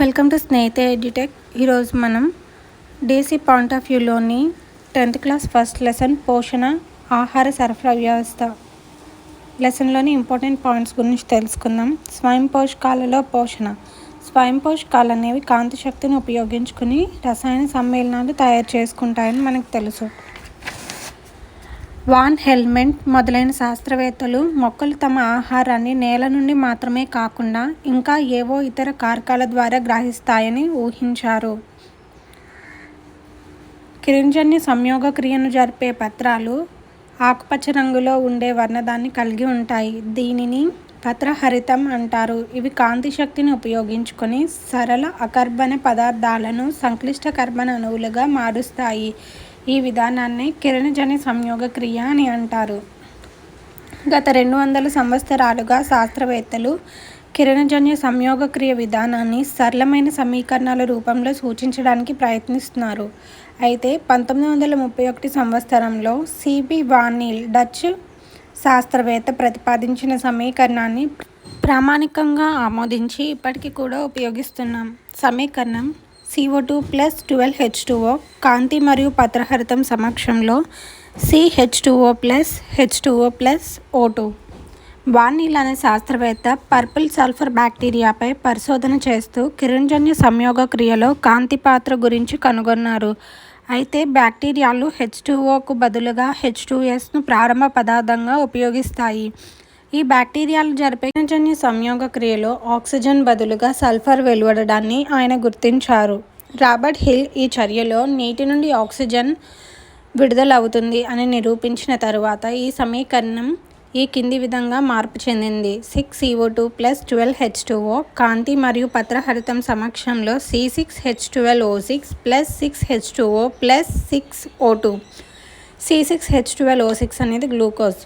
Welcome to స్నేహితే edutech. ఈరోజు మనం DC point of వ్యూలోని 10th క్లాస్ ఫస్ట్ లెసన్ పోషణ ఆహార సరఫరా వ్యవస్థ లెసన్లోని ఇంపార్టెంట్ పాయింట్స్ గురించి తెలుసుకుందాం. స్వయం పోషకాలలో పోషణ. స్వయం పోషకాలు అనేవి కాంతి శక్తిని ఉపయోగించుకుని రసాయన సమ్మేళనాలు తయారు చేసుకుంటాయని మనకు తెలుసు. వాన్ హెల్మెంట్ మొదలైన శాస్త్రవేత్తలు మొక్కలు తమ ఆహారాన్ని నేల నుండి మాత్రమే కాకుండా ఇంకా ఏవో ఇతర కారకాల ద్వారా గ్రహిస్తాయని ఊహించారు. కిరణజన్య సంయోగ క్రియను జరిపే పత్రాలు ఆకుపచ్చ రంగులో ఉండే వర్ణదాన్ని కలిగి ఉంటాయి. దీనిని పత్రహరితం అంటారు. ఇవి కాంతి శక్తిని ఉపయోగించుకొని సరళ అకర్బన పదార్థాలను సంక్లిష్ట కర్బన అణువులుగా మారుస్తాయి. ఈ విధానాన్ని కిరణజన్య సంయోగ క్రియ అని అంటారు. గత 200 సంవత్సరాలుగా శాస్త్రవేత్తలు కిరణజన్య సంయోగ క్రియ విధానాన్ని సరళమైన సమీకరణాల రూపంలో సూచించడానికి ప్రయత్నిస్తున్నారు. అయితే 1931 సంవత్సరంలో సిబి వాన్ నీల్ డచ్ శాస్త్రవేత్త ప్రతిపాదించిన సమీకరణాన్ని ప్రామాణికంగా ఆమోదించి ఇప్పటికీ కూడా ఉపయోగిస్తున్నాం. సమీకరణం CO2 + 12H2O కాంతి మరియు పత్రహరితం సమక్షంలో CH2O + H2O + O2. Van Neel అనే శాస్త్రవేత్త పర్పుల్ సల్ఫర్ బ్యాక్టీరియాపై పరిశోధన చేస్తూ కిరణజన్య సంయోగ క్రియలో కాంతి పాత్ర గురించి కనుగొన్నారు. అయితే బ్యాక్టీరియాలు H2Oకు బదులుగా H2Sను ప్రారంభ పదార్థంగా ఉపయోగిస్తాయి. ఈ బ్యాక్టీరియాలు జరిపే కిరణజన్య సంయోగ క్రియలో ఆక్సిజన్ బదులుగా సల్ఫర్ వెలువడడాన్ని ఆయన గుర్తించారు. రాబర్ట్ హిల్ ఈ చర్యలో నీటి నుండి ఆక్సిజన్ విడుదలవుతుంది అని నిరూపించిన తరువాత ఈ సమీకరణం ఈ కింది విధంగా మార్పు చెందింది. 6CO2 + 12H2O కాంతి మరియు పత్రహరితం సమక్షంలో C6H12O6 + 6H2O + 6O2. C6H12O6 అనేది గ్లూకోజ్.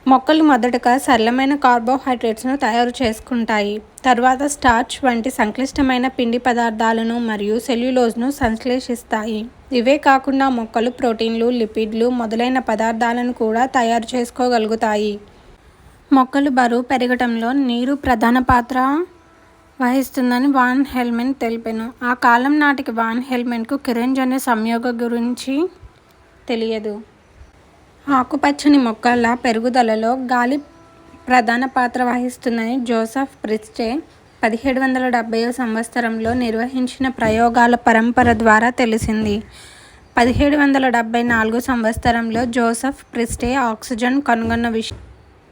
మొక్కలు మొదటగా సరళమైన కార్బోహైడ్రేట్స్ను తయారు చేసుకుంటాయి. తర్వాత స్టార్చ్ వంటి సంక్లిష్టమైన పిండి పదార్థాలను మరియు సెల్యులోజ్ను సంశ్లేషిస్తాయి. ఇవే కాకుండా మొక్కలు ప్రోటీన్లు, లిపిడ్లు మొదలైన పదార్థాలను కూడా తయారు చేసుకోగలుగుతాయి. మొక్కలు బరువు పెరగటంలో నీరు ప్రధాన పాత్ర వహిస్తుందని వాన్ హెల్మెంట్ తెలిపెను. ఆ కాలం నాటికి వాన్ హెల్మెంట్కు కిరణజన్య సంయోగ గురించి తెలియదు. ఆకుపచ్చని మొక్కల పెరుగుదలలో గాలి ప్రధాన పాత్ర వహిస్తుందని జోసెఫ్ ప్రిస్టే 1770 సంవత్సరంలో నిర్వహించిన ప్రయోగాల పరంపర ద్వారా తెలిసింది. 1774 సంవత్సరంలో జోసెఫ్ ప్రిస్టే ఆక్సిజన్ కనుగొన్న విషయం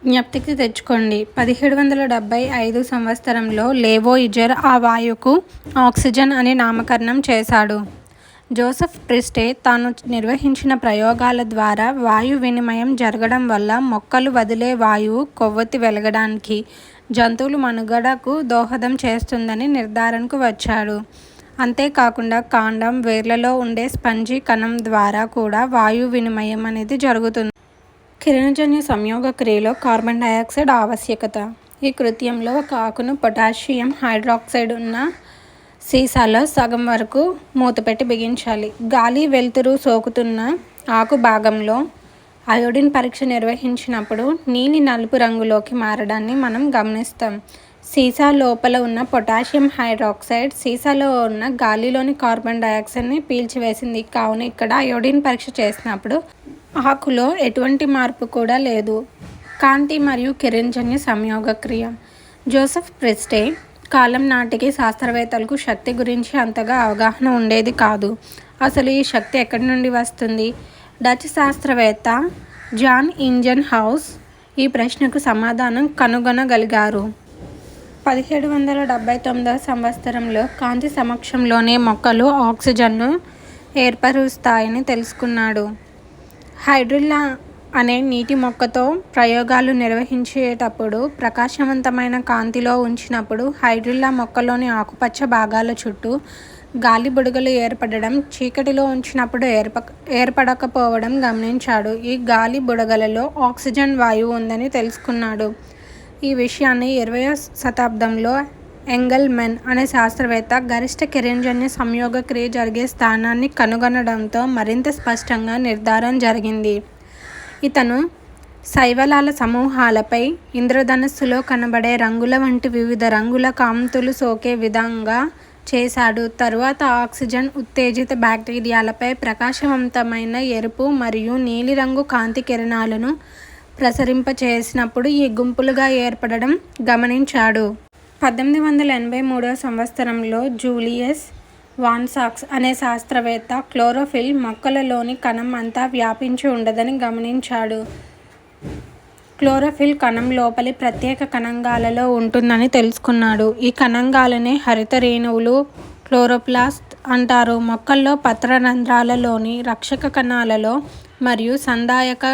జ్ఞప్తికి తెచ్చుకోండి. 1775 సంవత్సరంలో లేవోయిజర్ ఆ వాయువుకు ఆక్సిజన్ అని నామకరణం చేశాడు. జోసెఫ్ ప్రిస్టే తాను నిర్వహించిన ప్రయోగాల ద్వారా వాయు వినిమయం జరగడం వల్ల మొక్కలు వదిలే వాయువు కొవ్వొత్తి వెలగడానికి, జంతువుల మనుగడకు దోహదం చేస్తుందని నిర్ధారణకు వచ్చాడు. అంతేకాకుండా కాండం, వేర్లలో ఉండే స్పంజీ కణం ద్వారా కూడా వాయు వినిమయం అనేది జరుగుతుంది. కిరణజన్య సంయోగ క్రియలో కార్బన్ డయాక్సైడ్ ఆవశ్యకత. ఈ కృత్యంలో ఒక ఆకును పొటాషియం హైడ్రాక్సైడ్ ఉన్న సీసాలో సగం వరకు మూతపెట్టి బిగించాలి. గాలి, వెలుతురు సోకుతున్న ఆకు భాగంలో అయోడిన్ పరీక్ష నిర్వహించినప్పుడు నీలి నలుపు రంగులోకి మారడాన్ని మనం గమనిస్తాం. సీసా లోపల ఉన్న పొటాషియం హైడ్రాక్సైడ్ సీసాలో ఉన్న గాలిలోని కార్బన్ డయాక్సైడ్ని పీల్చివేసింది. కావున ఇక్కడ అయోడిన్ పరీక్ష చేసినప్పుడు ఆకులో ఎటువంటి మార్పు కూడా లేదు. కాంతి మరియు కిరణజన్య సంయోగ క్రియ. జోసెఫ్ ప్రిస్టే కాలం నాటికి శాస్త్రవేత్తలకు శక్తి గురించి అంతగా అవగాహన ఉండేది కాదు. అసలు ఈ శక్తి ఎక్కడి నుండి వస్తుంది? డచ్ శాస్త్రవేత్త జాన్ ఇంజన్ హౌస్ ఈ ప్రశ్నకు సమాధానం కనుగొనగలిగారు. 1779 సంవత్సరంలో కాంతి సమక్షంలోనే మొక్కలు ఆక్సిజన్ను ఏర్పరుస్తాయని తెలుసుకున్నాడు. హైడ్రిల్లా అనే నీటి మొక్కతో ప్రయోగాలు నిర్వహించేటప్పుడు ప్రకాశవంతమైన కాంతిలో ఉంచినప్పుడు హైడ్రిల్లా మొక్కలోని ఆకుపచ్చ భాగాల చుట్టూ గాలి బుడగలు ఏర్పడడం, చీకటిలో ఉంచినప్పుడు ఏర్పడకపోవడం గమనించాడు. ఈ గాలి బుడగలలో ఆక్సిజన్ వాయువు ఉందని తెలుసుకున్నాడు. ఈ విషయాన్ని 20వ శతాబ్దంలో ఎంగెల్మెన్ అనే శాస్త్రవేత్త గరిష్ట కిరణజన్య సంయోగ క్రియ జరిగే స్థానాన్ని కనుగొనడంతో మరింత స్పష్టంగా నిర్ధారణ జరిగింది. ఇతను శైవలాల సమూహాలపై ఇంద్రధనుస్సులో కనబడే రంగుల వంటి వివిధ రంగుల కాంతులు సోకే విధంగా చేశాడు. తరువాత ఆక్సిజన్ ఉత్తేజిత బ్యాక్టీరియాలపై ప్రకాశవంతమైన ఎరుపు మరియు నీలిరంగు కాంతి కిరణాలను ప్రసరింపచేసినప్పుడు ఈ గుంపులుగా ఏర్పడడం గమనించాడు. 1883 సంవత్సరంలో జూలియస్ వాన్సాక్స్ అనే శాస్త్రవేత్త క్లోరోఫిల్ మొక్కలలోని కణం అంతా వ్యాపించి ఉండదని గమనించాడు. క్లోరోఫిల్ కణం లోపలి ప్రత్యేక కణంగాలలో ఉంటుందని తెలుసుకున్నాడు. ఈ కణంగాలనే హరిత రేణువులు, క్లోరోప్లాస్ట్ అంటారు. మొక్కల్లో పత్రరంధ్రాలలోని రక్షక కణాలలో మరియు సందాయక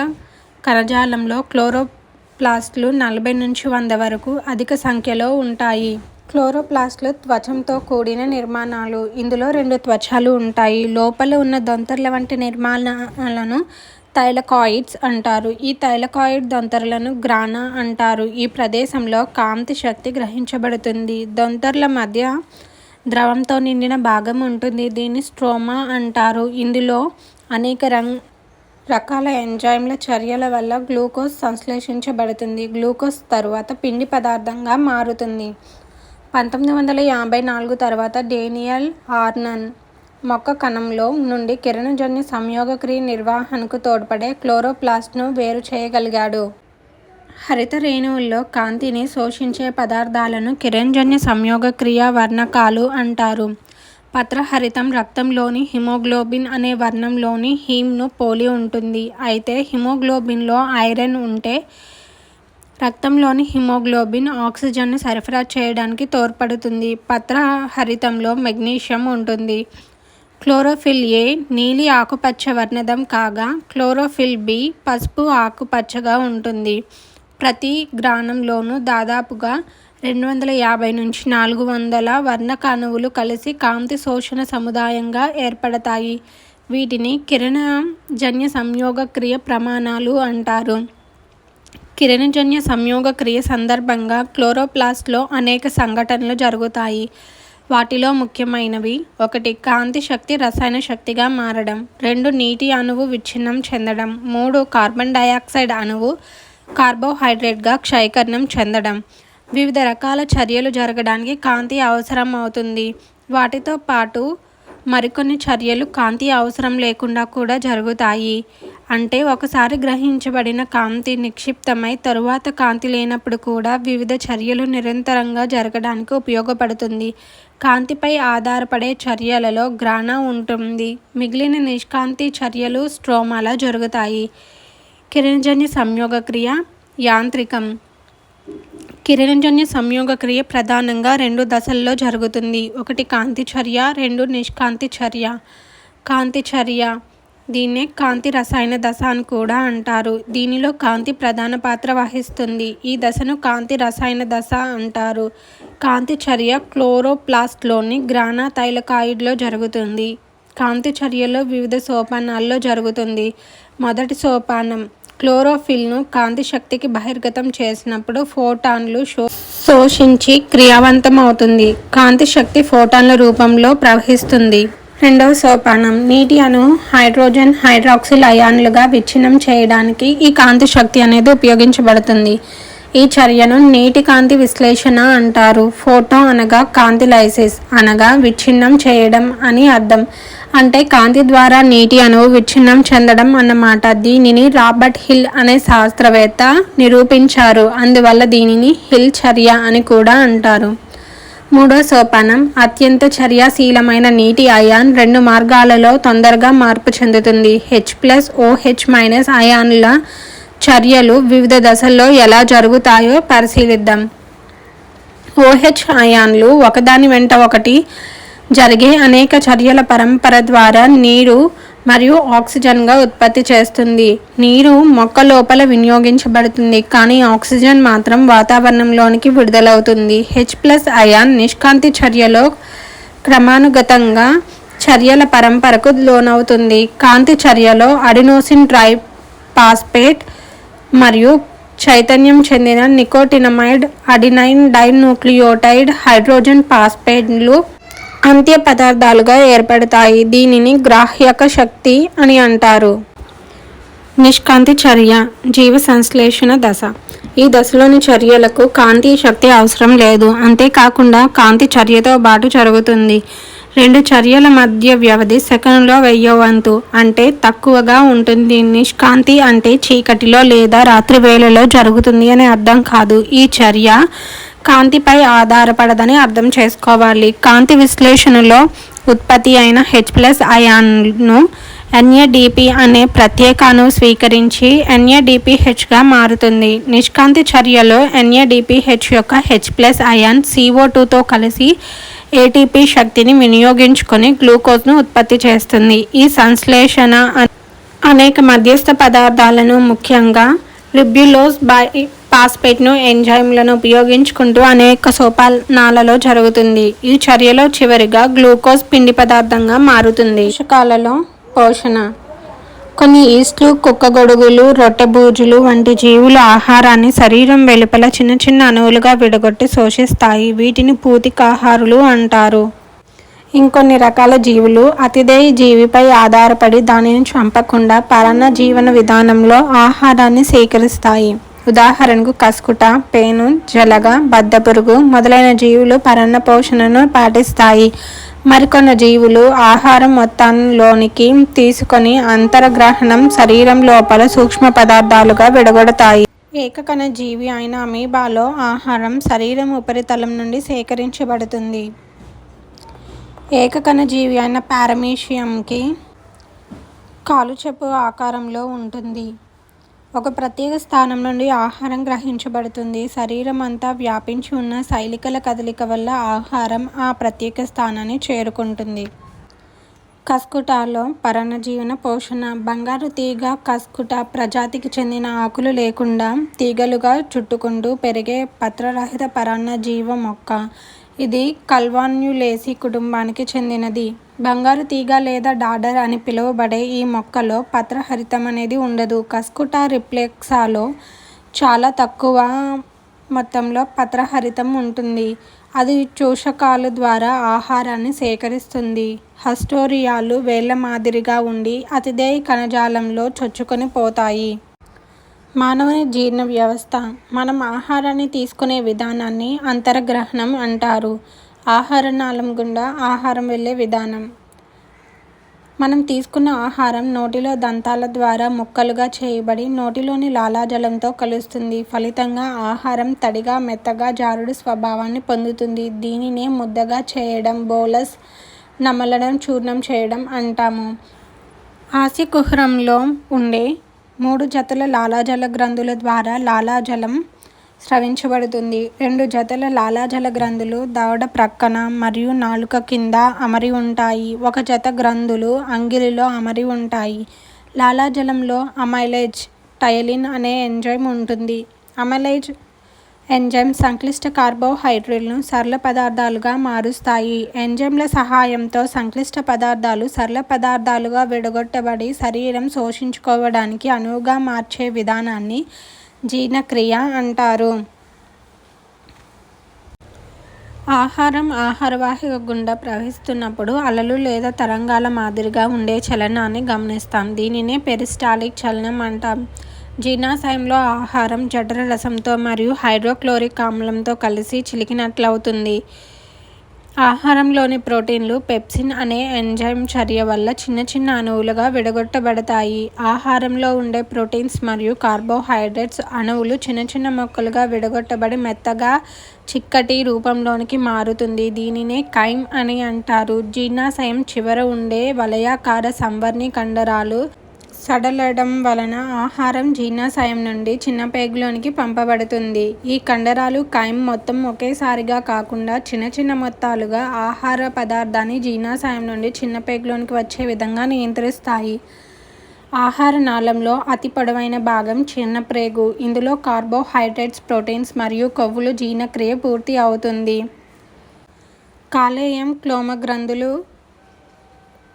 కణజాలంలో క్లోరోప్లాస్ట్లు 40 నుంచి 100 వరకు అధిక సంఖ్యలో ఉంటాయి. క్లోరోప్లాస్ట్లు త్వచంతో కూడిన నిర్మాణాలు. ఇందులో 2 త్వచాలు ఉంటాయి. లోపల ఉన్న దొంతర్ల వంటి నిర్మాణాలను థైలకాయిడ్స్ అంటారు. ఈ థైలకాయిడ్ దొంతరలను గ్రానా అంటారు. ఈ ప్రదేశంలో కాంతి శక్తి గ్రహించబడుతుంది. దొంతర్ల మధ్య ద్రవంతో నిండిన భాగం ఉంటుంది. దీన్ని స్ట్రోమా అంటారు. ఇందులో అనేక రకాల ఎంజైమ్ల చర్యల వల్ల గ్లూకోజ్ సంశ్లేషించబడుతుంది. గ్లూకోజ్ తరువాత పిండి పదార్థంగా మారుతుంది. 1954 తర్వాత డేనియల్ ఆర్నన్ మొక్క కణంలో నుండి కిరణజన్య సంయోగక్రియ నిర్వహణకు తోడ్పడే క్లోరోప్లాస్ట్ను వేరు చేయగలిగాడు. హరిత రేణువుల్లో కాంతిని శోషించే పదార్థాలను కిరణజన్య సంయోగక్రియ వర్ణకాలు అంటారు. పత్రహరితం రక్తంలోని హిమోగ్లోబిన్ అనే వర్ణంలోని హీమ్ను పోలి ఉంటుంది. అయితే హిమోగ్లోబిన్లో ఐరన్ ఉంటే రక్తంలోని హిమోగ్లోబిన్ ఆక్సిజన్ను సరఫరా చేయడానికి తోడ్పడుతుంది. పత్రహరితంలో మెగ్నీషియం ఉంటుంది. క్లోరోఫిల్ ఏ నీలి ఆకుపచ్చ వర్ణదం కాగా క్లోరోఫిల్ బి పసుపు ఆకుపచ్చగా ఉంటుంది. ప్రతి గ్రానంలోనూ దాదాపుగా 250 నుంచి 400 వర్ణక అణువులు కలిసి కాంతి శోషణ సముదాయంగా ఏర్పడతాయి. వీటిని కిరణజన్య సంయోగక్రియ ప్రమాణాలు అంటారు. కిరణజన్య సంయోగక్రియ సందర్భంగా క్లోరోప్లాస్ట్లో అనేక సంఘటనలు జరుగుతాయి. వాటిలో ముఖ్యమైనవి: 1 కాంతి శక్తి రసాయన శక్తిగా మారడం, 2 నీటి అణువు విచ్ఛిన్నం చెందడం, 3 కార్బన్ డయాక్సైడ్ అణువు కార్బోహైడ్రేట్గా క్షయీకరణం చెందడం. వివిధ రకాల చర్యలు జరగడానికి కాంతి అవసరం అవుతుంది. వాటితో పాటు మరికొన్ని చర్యలు కాంతి అవసరం లేకుండా కూడా జరుగుతాయి. అంటే ఒకసారి గ్రహించబడిన కాంతి నిక్షిప్తమై తరువాత కాంతి లేనప్పుడు కూడా వివిధ చర్యలు నిరంతరంగా జరగడానికి ఉపయోగపడుతుంది. కాంతిపై ఆధారపడే చర్యలలో గ్రానా ఉంటుంది. మిగిలిన నిష్కాంతి చర్యలు స్ట్రోమాలో జరుగుతాయి. కిరణజన్య సంయోగక్రియ యాంత్రికం. కిరణజన్య సంయోగక్రియ ప్రధానంగా 2 దశల్లో జరుగుతుంది. 1 కాంతి చర్య, 2 నిష్కాంతి చర్య. కాంతి చర్య దీన్నే కాంతి రసాయన దశ అని కూడా అంటారు. దీనిలో కాంతి ప్రధాన పాత్ర వహిస్తుంది. ఈ దశను కాంతి రసాయన దశ అంటారు. కాంతి చర్య క్లోరోప్లాస్ట్లోని గ్రానా థైలకాయిడ్లో జరుగుతుంది. కాంతి చర్యలో వివిధ సోపానాల్లో జరుగుతుంది. మొదటి సోపానం క్లోరోఫిల్ను కాంతి శక్తికి బహిర్గతం చేసినప్పుడు ఫోటాన్లు శోషించి క్రియావంతం అవుతుంది. కాంతి శక్తి ఫోటాన్ల రూపంలో ప్రవహిస్తుంది. రెండవ సోపానం నీటి అణువు హైడ్రోజన్ హైడ్రాక్సిల్ అయాన్లుగా విచ్ఛిన్నం చేయడానికి ఈ కాంతి శక్తి అనేది ఉపయోగించబడుతుంది. ఈ చర్యను నీటి కాంతి విశ్లేషణ అంటారు. ఫోటో అనగా కాంతి లైసిస్ అనగా విచ్ఛిన్నం చేయడం అని అర్థం. అంటే కాంతి ద్వారా నీటి అణువు విచ్ఛిన్నం చెందడం అన్నమాట. దీనిని రాబర్ట్ హిల్ అనే శాస్త్రవేత్త నిరూపించారు. అందువల్ల దీనిని హిల్ చర్య అని కూడా అంటారు. మూడో సోపానం అత్యంత చర్యాశీలమైన నీటి అయాన్ 2 మార్గాలలో తొందరగా మార్పు చెందుతుంది. H+OH- అయాన్ల చర్యలు వివిధ దశల్లో ఎలా జరుగుతాయో పరిశీలిద్దాం. OH అయాన్లు ఒకదాని వెంట ఒకటి జరిగే అనేక చర్యల పరంపర ద్వారా నీరు మరియు ఆక్సిజన్గా ఉత్పత్తి చేస్తుంది. నీరు మొక్క లోపల వినియోగించబడుతుంది, కానీ ఆక్సిజన్ మాత్రం వాతావరణంలోనికి విడుదలవుతుంది. H+ అయాన్ నిష్కాంతి చర్యలో క్రమానుగతంగా చర్యల పరంపరకు లోనవుతుంది. కాంతి చర్యలో అడినోసిన్ ట్రైఫాస్ఫేట్ మరియు చైతన్యం చెందిన నికోటినమైడ్, అడినైన్ డైన్యూక్లియోటైడ్, హైడ్రోజన్ ఫాస్ఫేట్లు అంత్య పదార్థాలుగా ఏర్పడతాయి. దీనిని గ్రాహ్యక శక్తి అని అంటారు. నిష్కాంతి చర్య జీవ సంశ్లేషణ దశ. ఈ దశలోని చర్యలకు కాంతి శక్తి అవసరం లేదు. అంతేకాకుండా కాంతి చర్యతో పాటు జరుగుతుంది. రెండు చర్యల మధ్య వ్యవధి సెకనులో 1000వ వంతు అంటే తక్కువగా ఉంటుంది. నిష్కాంతి అంటే చీకటిలో లేదా రాత్రి వేళలో జరుగుతుంది అని అర్థం కాదు. ఈ చర్య కాంతిపై ఆధారపడదని అర్థం చేసుకోవాలి. కాంతి విశ్లేషణలో ఉత్పత్తి అయిన H+ అయాన్ను NADP అనే ప్రత్యేక అణువు స్వీకరించి NADPHగా మారుతుంది. నిష్కాంతి చర్యలో NADPH యొక్క H+ అయాన్ CO2తో కలిసి ATP శక్తిని వినియోగించుకొని గ్లూకోజ్ను ఉత్పత్తి చేస్తుంది. ఈ సంశ్లేషణ అనేక మధ్యస్థ పదార్థాలను ముఖ్యంగా రిబ్యులోజ్ ఫాస్ఫేట్ను ఎంజైమ్లను ఉపయోగించుకుంటూ అనేక సోపానాలలో జరుగుతుంది. ఈ చర్యలో చివరిగా గ్లూకోజ్ పిండి పదార్థంగా మారుతుంది. పోషకాలలో పోషణ. కొన్ని ఈస్ట్లు, కుక్కగొడుగులు, రొట్టెబూజులు వంటి జీవులు ఆహారాన్ని శరీరం వెలుపల చిన్న చిన్న అణువులుగా విడగొట్టి శోషిస్తాయి. వీటిని పూతికాహారులు అంటారు. ఇంకొన్ని రకాల జీవులు అతిథేయ జీవిపై ఆధారపడి దానిని చంపకుండా పరాన్న జీవన విధానంలో ఆహారాన్ని సేకరిస్తాయి. ఉదాహరణకు కస్కుట, పేను, జలగ, బద్దపురుగు మొదలైన జీవులు పరాన్న పోషణను పాటిస్తాయి. మరికొన్ని జీవులు ఆహారం మొత్తంలోనికి తీసుకొని అంతరగ్రహణం శరీరం లోపల సూక్ష్మ పదార్థాలుగా విడగొడతాయి. ఏకకణ జీవి అయిన అమీబాలో ఆహారం శరీరం ఉపరితలం నుండి సేకరించబడుతుంది. ఏకకణ జీవి అయిన పారమీషియంకి కాలుచెప్పు ఆకారంలో ఉంటుంది. ఒక ప్రత్యేక స్థానం నుండి ఆహారం గ్రహించబడుతుంది. శరీరం అంతా వ్యాపించి ఉన్న శైలికల కదలిక వల్ల ఆహారం ఆ ప్రత్యేక స్థానాన్ని చేరుకుంటుంది. కస్కుటాలో పరాన్నజీవన పోషణ. బంగారు తీగ కస్కుట ప్రజాతికి చెందిన ఆకులు లేకుండా తీగలుగా చుట్టుకుంటూ పెరిగే పత్రరహిత పరాన్నజీవ మొక్క. ఇది కల్వాన్యులేసి కుటుంబానికి చెందినది. బంగారు తీగ లేదా డాడర్ అని పిలువబడే ఈ మొక్కలో పత్రహరితం అనేది ఉండదు. కస్కుటా రిఫ్లెక్సాలో చాలా తక్కువ మొత్తంలో పత్రహరితం ఉంటుంది. అది చూషకాల ద్వారా ఆహారాన్ని సేకరిస్తుంది. హస్టోరియాలు వేళ్ల మాదిరిగా ఉండి అతిథేయ కణజాలంలో చొచ్చుకొని పోతాయి. మానవుని జీర్ణ వ్యవస్థ. మనం ఆహారాన్ని తీసుకునే విధానాన్ని అంతరగ్రహణం అంటారు. ఆహార నాళం గుండా ఆహారం వెళ్ళే విధానం. మనం తీసుకున్న ఆహారం నోటిలో దంతాల ద్వారా ముక్కలుగా చేయబడి నోటిలోని లాలాజలంతో కలుస్తుంది. ఫలితంగా ఆహారం తడిగా, మెత్తగా, జారుడు స్వభావాన్ని పొందుతుంది. దీనినే ముద్దగా చేయడం, బోలస్, నమలడం, చూర్ణం చేయడం అంటాము. ఆస్యకుహరంలో ఉండే 3 జతల లాలాజల గ్రంథుల ద్వారా లాలాజలం స్రవించబడుతుంది. 2 జతల లాలాజల గ్రంథులు దవడ ప్రక్కన మరియు నాలుక కింద అమరి ఉంటాయి. 1 జత గ్రంథులు అంగిలిలో అమరి ఉంటాయి. లాలాజలంలో అమైలేజ్ టైలిన్ అనే ఎంజైమ్ ఉంటుంది. అమైలేజ్ ఎంజైమ్ సంక్లిష్ట కార్బోహైడ్రేట్లను సరళ పదార్థాలుగా మారుస్తాయి. ఎంజైమ్ల సహాయంతో సంక్లిష్ట పదార్థాలు సరళ పదార్థాలుగా విడగొట్టబడి శరీరం శోషించుకోవడానికి అనువుగా మార్చే విధానాన్ని జీర్ణక్రియ అంటారు. ఆహారం ఆహారవాహిక గుండా ప్రవహిస్తున్నప్పుడు అలలు లేదా తరంగాల మాదిరిగా ఉండే చలనాన్ని గమనిస్తాం. దీనినే పెరిస్టాల్టిక్ చలనం అంటాం. జీర్ణాశయంలో ఆహారం జఠర రసంతో మరియు హైడ్రోక్లోరిక్ ఆమ్లంతో కలిసి చిలికినట్లవుతుంది. ఆహారంలోని ప్రోటీన్లు పెప్సిన్ అనే ఎంజైమ్ చర్య వల్ల చిన్న చిన్న అణువులుగా విడగొట్టబడతాయి. ఆహారంలో ఉండే ప్రోటీన్స్ మరియు కార్బోహైడ్రేట్స్ అణువులు చిన్న చిన్న ముక్కలుగా విడగొట్టబడి మెత్తగా, చిక్కటి రూపంలోనికి మారుతుంది. దీనినే కైమ్ అని అంటారు. జీర్ణాశయం చివర ఉండే వలయాకార సంవర్ణి కండరాలు సడలడం వలన ఆహారం జీర్ణాశయం నుండి చిన్నపేగులోనికి పంపబడుతుంది. ఈ కండరాలు కైమ్ మొత్తం ఒకేసారిగా కాకుండా చిన్న చిన్న మొత్తాలుగా ఆహార పదార్థాన్ని జీర్ణాశయం నుండి చిన్నపేగులోనికి వచ్చే విధంగా నియంత్రిస్తాయి. ఆహార నాళంలో అతి పొడవైన భాగం చిన్నప్రేగు. ఇందులో కార్బోహైడ్రేట్స్, ప్రోటీన్స్ మరియు కొవ్వులు జీర్ణక్రియ పూర్తి అవుతుంది. కాలేయం, క్లోమ గ్రంథులు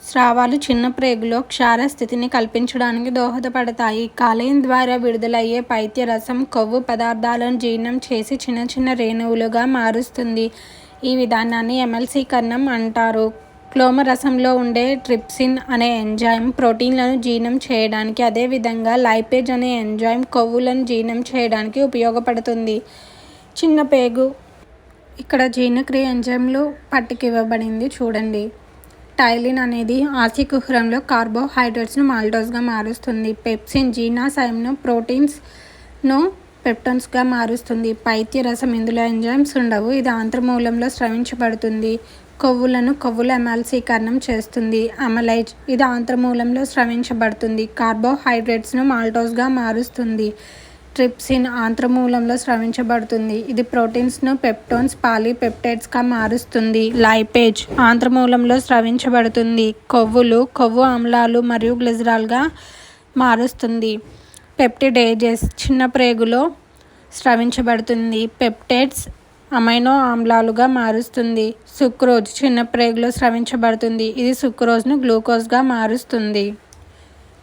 స్రావాలు చిన్న ప్రేగులో క్షార స్థితిని కల్పించడానికి దోహదపడతాయి. కాలేయం ద్వారా విడుదలయ్యే పైత్య రసం కొవ్వు పదార్థాలను జీర్ణం చేసి చిన్న చిన్న రేణువులుగా మారుస్తుంది. ఈ విధానాన్ని ఎమల్సీకరణం అంటారు. క్లోమ రసంలో ఉండే ట్రిప్సిన్ అనే ఎంజైమ్ ప్రోటీన్లను జీర్ణం చేయడానికి, అదేవిధంగా లైపేజ్ అనే ఎంజైమ్ కొవ్వులను జీర్ణం చేయడానికి ఉపయోగపడుతుంది. చిన్న పేగు. ఇక్కడ జీర్ణక్రియ ఎంజైమ్లు పట్టిక ఇవ్వబడింది చూడండి. టైలిన్ అనేది ఆసి కుహరంలో కార్బోహైడ్రేట్స్ను మాల్టోస్గా మారుస్తుంది. పెప్సిన్ జీర్ణాశయంను ప్రోటీన్స్ను పెప్టోన్స్గా మారుస్తుంది. పైత్య రసం. ఇందులో ఎంజైమ్స్ ఉండవు. ఇది ఆంత్రమూలంలో స్రవించబడుతుంది. కొవ్వుల ఎమాల్సీకరణం చేస్తుంది. అమలైజ్. ఇది ఆంత్రమూలంలో స్రవించబడుతుంది. కార్బోహైడ్రేట్స్ను మాల్టోస్గా మారుస్తుంది. ట్రిప్సిన్ ఆంత్రమూలంలో స్రవించబడుతుంది. ఇది ప్రోటీన్స్ను పెప్టోన్స్, పాలీపెప్టైడ్స్గా మారుస్తుంది. లైపేజ్ ఆంత్రమూలంలో స్రవించబడుతుంది. కొవ్వు ఆమ్లాలు మరియు గ్లిజరాల్గా మారుస్తుంది. పెప్టిడేజెస్ చిన్న ప్రేగులో స్రవించబడుతుంది. పెప్టైడ్స్ అమైనో ఆమ్లాలుగా మారుస్తుంది. సుక్రోజ్ చిన్న ప్రేగులో స్రవించబడుతుంది. ఇది సుక్రోజ్ను గ్లూకోజ్గా మారుస్తుంది.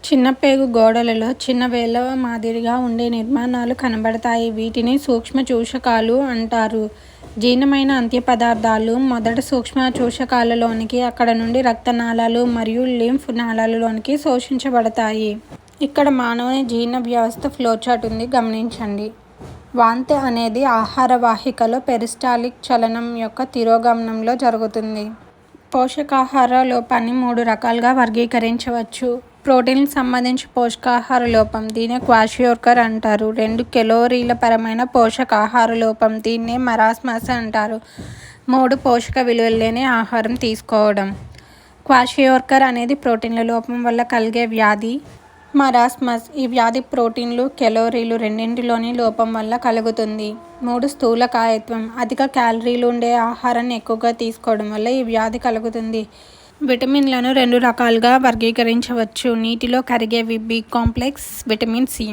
చిన్న పేగు గోడలలో చిన్న వేళ్ళ మాదిరిగా ఉండే నిర్మాణాలు కనబడతాయి. వీటిని సూక్ష్మ చూషకాలు అంటారు. జీర్ణమైన అంత్య పదార్థాలు మొదట సూక్ష్మ చూషకాలలోనికి, అక్కడ నుండి రక్తనాళాలు మరియు లింఫ్ నాళాలలోనికి శోషించబడతాయి. ఇక్కడ మానవుని జీర్ణ వ్యవస్థ ఫ్లోచార్ట్ ఉంది, గమనించండి. వాంతి అనేది ఆహార వాహికలో పెరిస్టాలిక్ చలనం యొక్క తిరోగమనంలో జరుగుతుంది. పోషకాహార లోపాన్ని 3 రకాలుగా వర్గీకరించవచ్చు. ప్రోటీన్కి సంబంధించి పోషకాహార లోపం, దీన్నే క్వాషియోర్కర్ అంటారు. 2 కెలోరీల పరమైన పోషకాహార లోపం, దీన్నే మరాస్మస్ అంటారు. 3 పోషక విలువలు లేని ఆహారం తీసుకోవడం. క్వాషియోర్కర్ అనేది ప్రోటీన్ల లోపం వల్ల కలిగే వ్యాధి. మరాస్మస్ ఈ వ్యాధి ప్రోటీన్లు, కెలోరీలు రెండింటిలోని లోపం వల్ల కలుగుతుంది. 3 స్థూలకాయత్వం, అధిక క్యాలరీలు ఉండే ఆహారాన్ని ఎక్కువగా తీసుకోవడం వల్ల ఈ వ్యాధి కలుగుతుంది. విటమిన్లను 2 రకాలుగా వర్గీకరించవచ్చు. నీటిలో కరిగేవి బి కాంప్లెక్స్, విటమిన్ సి.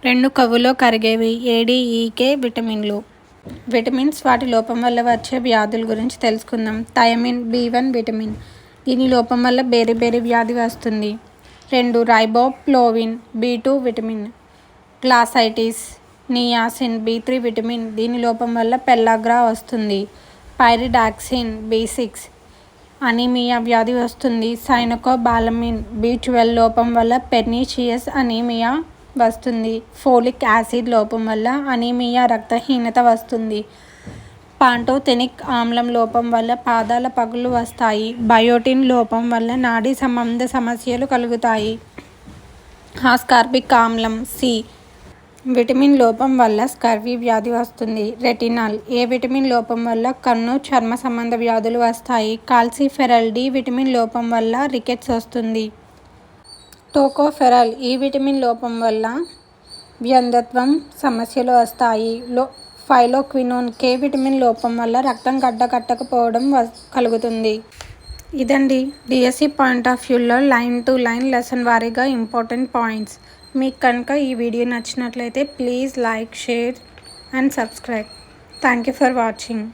2 కొవ్వులో కరిగేవి ఏడీఈకే విటమిన్లు. విటమిన్స్ వాటి లోపం వల్ల వచ్చే వ్యాధుల గురించి తెలుసుకుందాం. థయమిన్ B1 విటమిన్, దీని లోపం వల్ల బేరి వ్యాధి వస్తుంది. 2 riboflavin B2 vitamin. Glossitis. Niacin B3 vitamin, దీని లోపం వల్ల పెల్లాగ్రా వస్తుంది. పైరిడాక్సిన్ B6, అనీమియా వ్యాధి వస్తుంది. సైనకోబాలమిన్ B12 లోపం వల్ల పెర్నీషియస్ అనీమియా వస్తుంది. ఫోలిక్ యాసిడ్ లోపం వల్ల అనీమియా రక్తహీనత వస్తుంది. పాంటోథెనిక్ ఆమ్లం లోపం వల్ల పాదాల పగుళ్ళు వస్తాయి. బయోటిన్ లోపం వల్ల నాడీ సంబంధ సమస్యలు కలుగుతాయి. ఆస్కార్బిక్ ఆమ్లం సి విటమిన్ లోపం వల్ల స్కర్వీ వ్యాధి వస్తుంది. రెటినాల్ ఏ విటమిన్ లోపం వల్ల కన్ను, చర్మ సంబంధ వ్యాధులు వస్తాయి. కాల్సిఫెరాల్ D విటమిన్ లోపం వల్ల రికెట్స్ వస్తుంది. టోకోఫెరాల్ ఈ విటమిన్ లోపం వల్ల వ్యంధత్వం సమస్యలు వస్తాయి. ఫైలోక్వినోన్ K విటమిన్ లోపం వల్ల రక్తం గడ్డకట్టకపోవడం కలుగుతుంది. ఇదండి డిఎస్సి పాయింట్ ఆఫ్ వ్యూలో లైన్ టు లైన్ లెసన్ వారీగా ఇంపార్టెంట్ పాయింట్స్. మీకు కనుక ఈ వీడియో నచ్చినట్లయితే please like, share and subscribe. Thank you for watching.